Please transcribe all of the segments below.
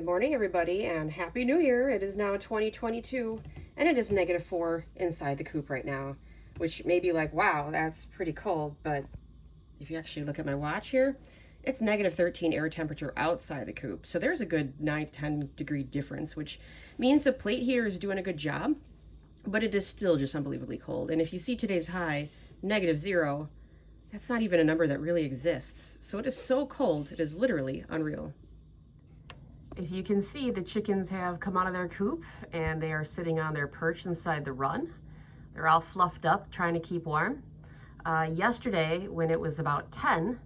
morning, everybody, and Happy New Year. It is now 2022, and it is -4 inside the coop right now, which may be like, wow, that's pretty cold, but if you actually look at my watch here, it's -13 air temperature outside the coop. So there's a good 9 to 10 degree difference, which means the plate heater is doing a good job, but it is still just unbelievably cold. And if you see today's high, -0, that's not even a number that really exists. So it is so cold, it is literally unreal. If you can see, the chickens have come out of their coop and they are sitting on their perch inside the run. They're all fluffed up, trying to keep warm. Yesterday, when it was about 10,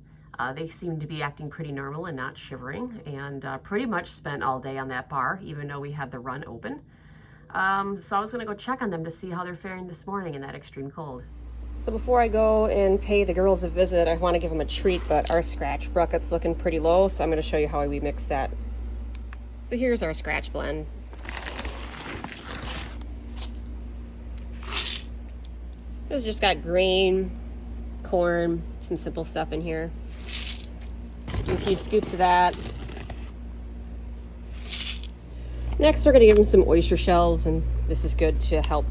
they seemed to be acting pretty normal and not shivering, and pretty much spent all day on that bar, even though we had the run open. So I was gonna go check on them to see how they're faring this morning in that extreme cold. So before I go and pay the girls a visit, I wanna give them a treat, but our scratch bucket's looking pretty low, so I'm gonna show you how we mix that. So here's our scratch blend. It's just got grain, corn, some simple stuff in here. Do a few scoops of that. Next, we're gonna give them some oyster shells, and this is good to help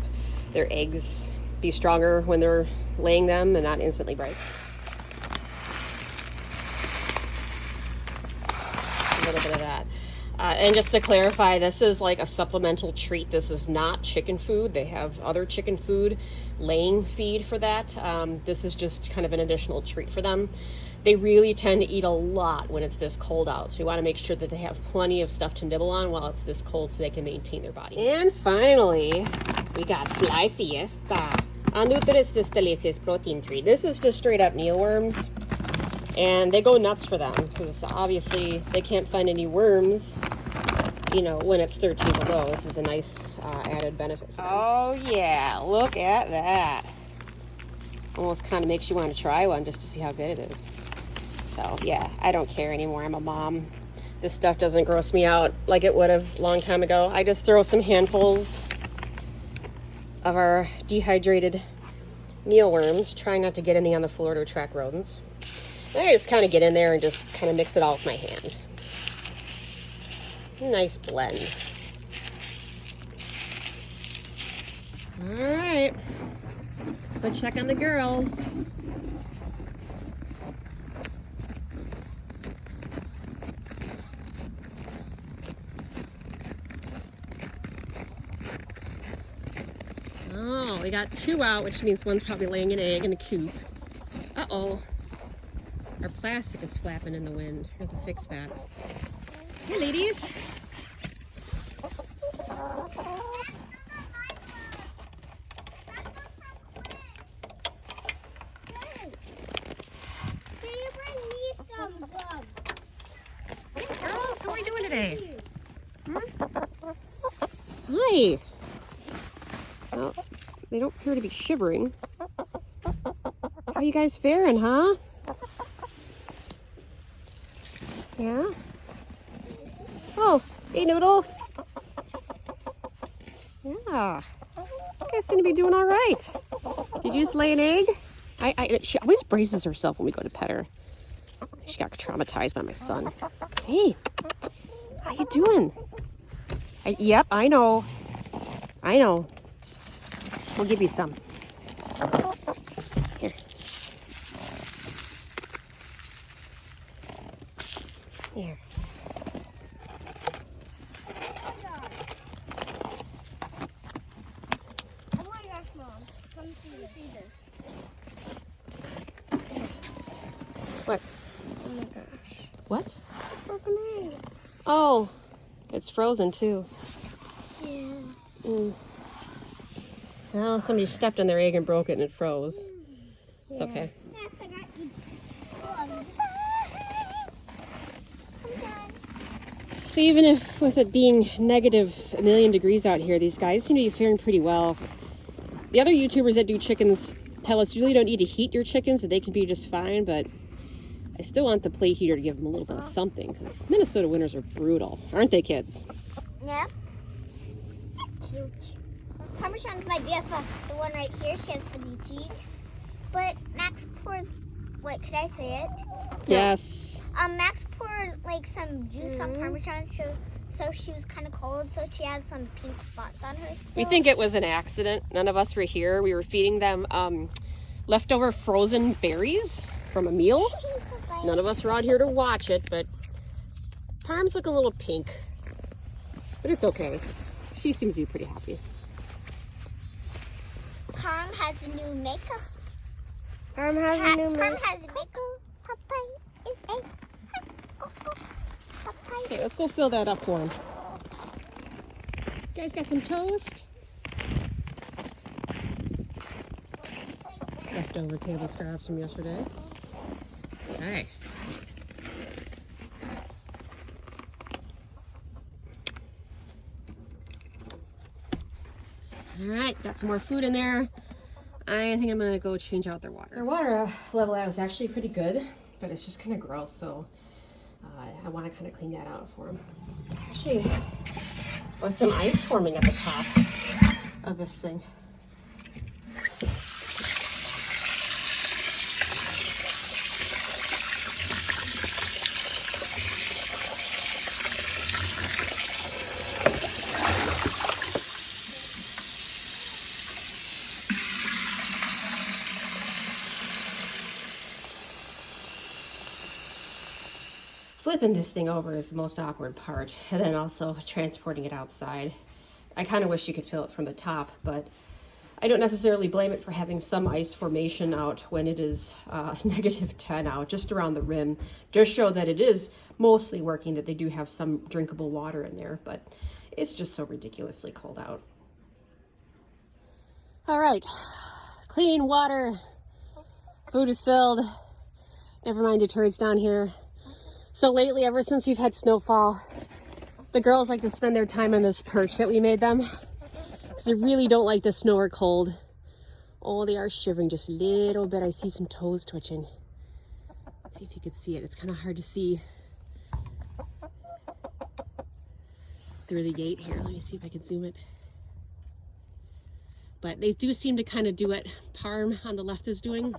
their eggs be stronger when they're laying them and not instantly break. A little bit of that. And just to clarify, this is like a supplemental treat. This is not chicken food. They have other chicken food laying feed for that. This is just kind of an additional treat for them. They really tend to eat a lot when it's this cold out. So we want to make sure that they have plenty of stuff to nibble on while it's this cold so they can maintain their body. And finally, we got Fly Fiesta. Nutres this delicious protein treat. This is just straight up mealworms. And they go nuts for them because obviously they can't find any worms, you know, when it's 13 below. This is a nice added benefit for them. Oh yeah, look at that. Almost kind of makes you want to try one just to see how good it is. So yeah, I don't care anymore. I'm a mom. This stuff doesn't gross me out like it would have a long time ago. I just throw some handfuls of our dehydrated mealworms, trying not to get any on the floor to attract rodents. I just kind of get in there and just kind of mix it all with my hand. Nice blend. All right, let's go check on the girls. Oh, we got 2 out, which means one's probably laying an egg in the coop. Uh-oh. Our plastic is flapping in the wind. We have to fix that. Hey, ladies. Can you bring me some gum? Hey, girls. How are you doing today? Hi. Well, they don't appear to be shivering. How you guys faring, huh? Yeah? Oh, hey, Noodle. Yeah. You guys seem to be doing all right. Did you just lay an egg? She always braces herself when we go to pet her. She got traumatized by my son. Hey, how you doing? Yep, I know. I know. We'll give you some. Here. Here. Oh my gosh, Mom. Come see this. What? Oh my gosh. What? Broken egg. Oh, it's frozen too. Yeah. Well, somebody stepped on their egg and broke it and it froze. It's okay. I forgot you. So even if with it being -1 million degrees out here, these guys seem to be faring pretty well. The other YouTubers that do chickens tell us you really don't need to heat your chickens, that they can be just fine, but I still want the plate heater to give them a little bit of something, because Minnesota winters are brutal, aren't they, kids? Yep. Cute. Parmesan's my BFF. The one right here, she has pretty cheeks. But Max poured, wait, could I say it? Yes. Max poured like some juice on Parmesan So she was kind of cold, so she has some pink spots on her still. We think it was an accident. None of us were here. We were feeding them leftover frozen berries from a meal. None of us were out here to watch it, but Parm's looking a little pink. But it's okay. She seems to be pretty happy. Parm has a new makeup. Parm has a new Parm has a makeup. Popeye is a... Popeye. Okay, let's go fill that up for him. You guys got some toast? Leftover table scraps from yesterday. Okay. All right, got some more food in there. I think I'm gonna go change out their water. Their water level was actually pretty good, but it's just kind of gross, so I want to kind of clean that out for them. Actually, was some ice forming at the top of this thing. Flipping this thing over is the most awkward part, and then also transporting it outside. I kind of wish you could fill it from the top, but I don't necessarily blame it for having some ice formation out when it is -10 out, just around the rim. Just show that it is mostly working, that they do have some drinkable water in there, but it's just so ridiculously cold out. All right, clean water. Food is filled. Never mind the turds down here. So lately, ever since we've had snowfall, the girls like to spend their time on this perch that we made them, because they really don't like the snow or cold. Oh, they are shivering just a little bit. I see some toes twitching. Let's see if you can see it. It's kind of hard to see through the gate here. Let me see if I can zoom it. But they do seem to kind of do what Parm on the left is doing.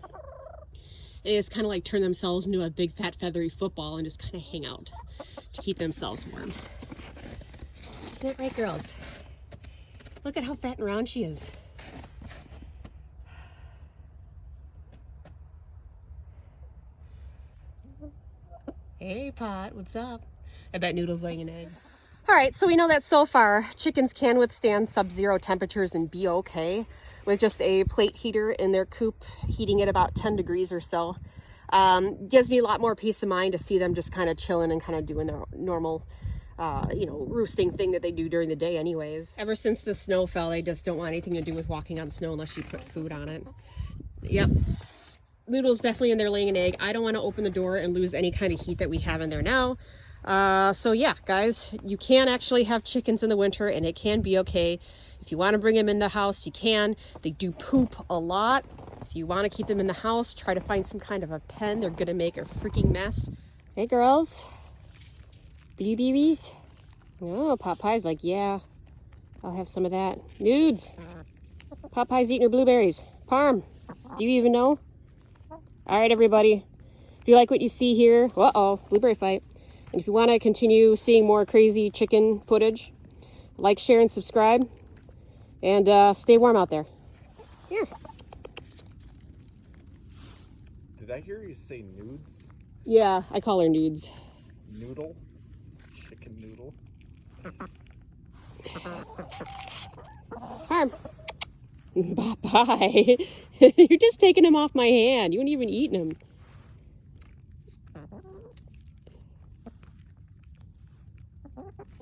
They just kind of like turn themselves into a big fat feathery football and just kind of hang out to keep themselves warm. Isn't that right, girls? Look at how fat and round she is. Hey, Pot, what's up? I bet Noodle's laying an egg. All right, so we know that so far chickens can withstand sub-zero temperatures and be okay with just a plate heater in their coop, heating it about 10 degrees or so. Gives me a lot more peace of mind to see them just kind of chilling and kind of doing their normal, roosting thing that they do during the day anyways. Ever since the snow fell, they just don't want anything to do with walking on snow unless you put food on it. Yep. Noodle's definitely in there laying an egg. I don't want to open the door and lose any kind of heat that we have in there now. So yeah, guys, you can actually have chickens in the winter and it can be okay. If you want to bring them in the house, you can. They do poop a lot. If you want to keep them in the house, try to find some kind of a pen. They're going to make a freaking mess. Hey, girls. Blueberries? Oh, Popeye's like, yeah, I'll have some of that. Nudes. Popeye's eating her blueberries. Parm, do you even know? All right, everybody. If you like what you see here, uh-oh, blueberry fight. And if you want to continue seeing more crazy chicken footage, like, share, and subscribe. And stay warm out there. Here. Did I hear you say nudes? Yeah, I call her Nudes. Noodle? Chicken noodle? Harm. Bye-bye. You're just taking him off my hand. You weren't even eating him.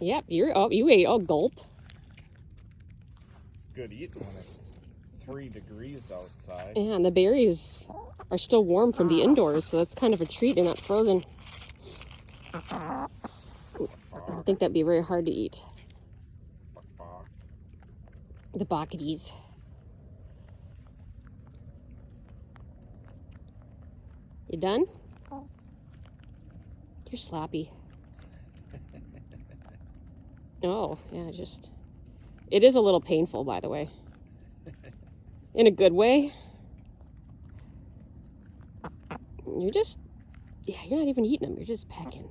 Yep, you ate. Oh, gulp. It's good eating when it's 3 degrees outside. Yeah, and the berries are still warm from the indoors, so that's kind of a treat. They're not frozen. I don't think that'd be very hard to eat. The bocketies. You done? You're sloppy. Oh, yeah, it is a little painful, by the way. In a good way. You're not even eating them, you're just pecking.